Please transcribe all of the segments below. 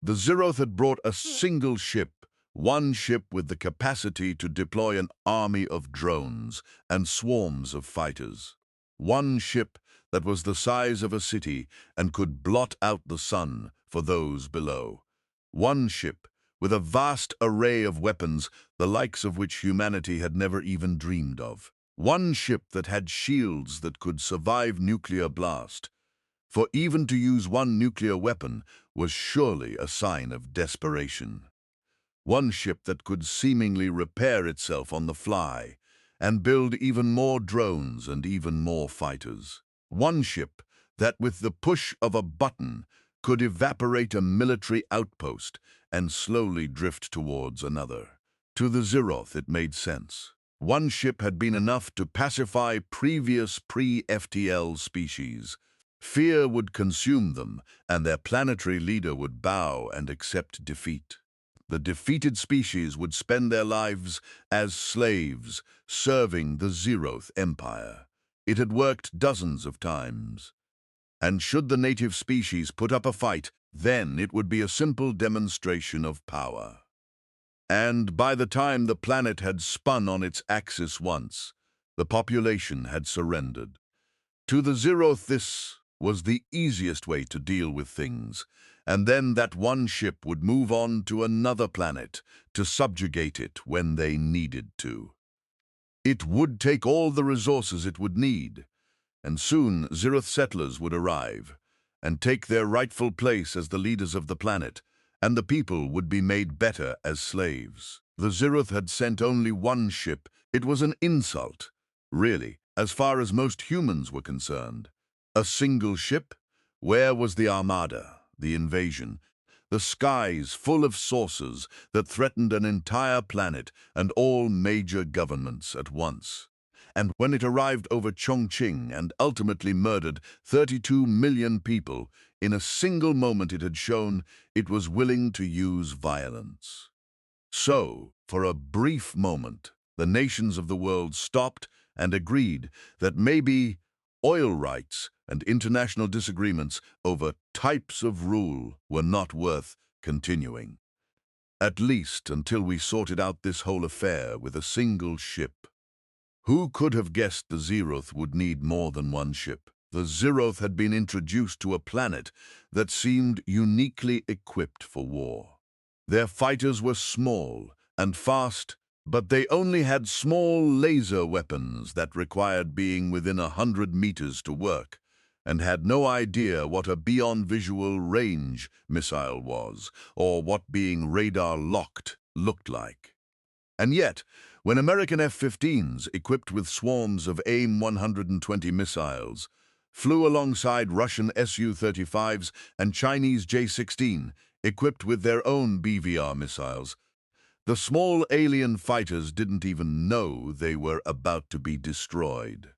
The Zeroth had brought a single ship, one ship with the capacity to deploy an army of drones and swarms of fighters. One ship that was the size of a city and could blot out the sun for those below. One ship with a vast array of weapons, the likes of which humanity had never even dreamed of. One ship that had shields that could survive nuclear blast. For even to use one nuclear weapon was surely a sign of desperation. One ship that could seemingly repair itself on the fly and build even more drones and even more fighters. One ship that, with the push of a button, could evaporate a military outpost and slowly drift towards another. To the Zeroth, it made sense. One ship had been enough to pacify previous pre-FTL species. Fear would consume them, and their planetary leader would bow and accept defeat. The defeated species would spend their lives as slaves, serving the Zeroth Empire. It had worked dozens of times. And should the native species put up a fight, then it would be a simple demonstration of power. And by the time the planet had spun on its axis once, the population had surrendered. To the Zeroth, this was the easiest way to deal with things, and then that one ship would move on to another planet to subjugate it when they needed to. It would take all the resources it would need, and soon Zeroth settlers would arrive and take their rightful place as the leaders of the planet, and the people would be made better as slaves. The Zeroth had sent only one ship. It was an insult, really, as far as most humans were concerned. A single ship? Where was the armada, the invasion, the skies full of saucers that threatened an entire planet and all major governments at once? And when it arrived over Chongqing and ultimately murdered 32 million people, in a single moment it had shown it was willing to use violence. So, for a brief moment, the nations of the world stopped and agreed that maybe oil rights and international disagreements over types of rule were not worth continuing. At least until we sorted out this whole affair with a single ship. Who could have guessed the Zeroth would need more than one ship? The Zeroth had been introduced to a planet that seemed uniquely equipped for war. Their fighters were small and fast, but they only had small laser weapons that required being within 100 meters to work, and had no idea what a beyond visual range missile was, or what being radar-locked looked like. And yet, when American F-15s, equipped with swarms of AIM-120 missiles, flew alongside Russian Su-35s and Chinese J-16, equipped with their own BVR missiles, the small alien fighters didn't even know they were about to be destroyed.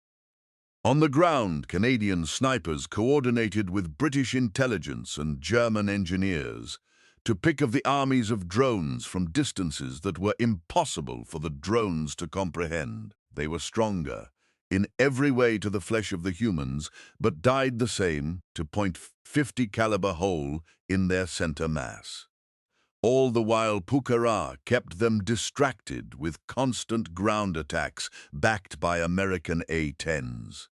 On the ground, Canadian snipers coordinated with British intelligence and German engineers to pick off the armies of drones from distances that were impossible for the drones to comprehend. They were stronger, in every way to the flesh of the humans, but died the same to .50 caliber hole in their center mass. All the while Pucará kept them distracted with constant ground attacks backed by American A-10s.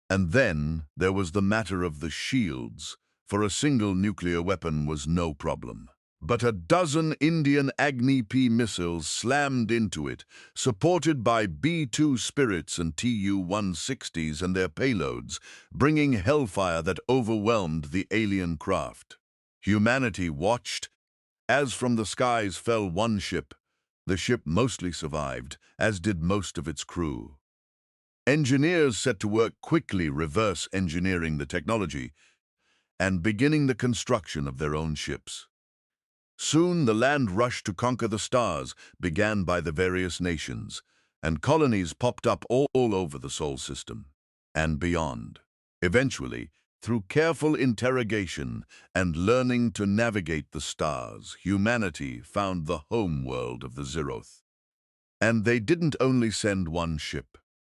And then there was the matter of the shields, for a single nuclear weapon was no problem. But a dozen Indian Agni-P missiles slammed into it, supported by B-2 Spirits and Tu-160s and their payloads, bringing hellfire that overwhelmed the alien craft. Humanity watched as from the skies fell one ship. The ship mostly survived, as did most of its crew. Engineers set to work quickly reverse engineering the technology and beginning the construction of their own ships. Soon the land rush to conquer the stars began by the various nations, and colonies popped up all over the Sol system and beyond. Eventually, through careful interrogation and learning to navigate the stars, humanity found the home world of the Zeroth. And they didn't only send one ship.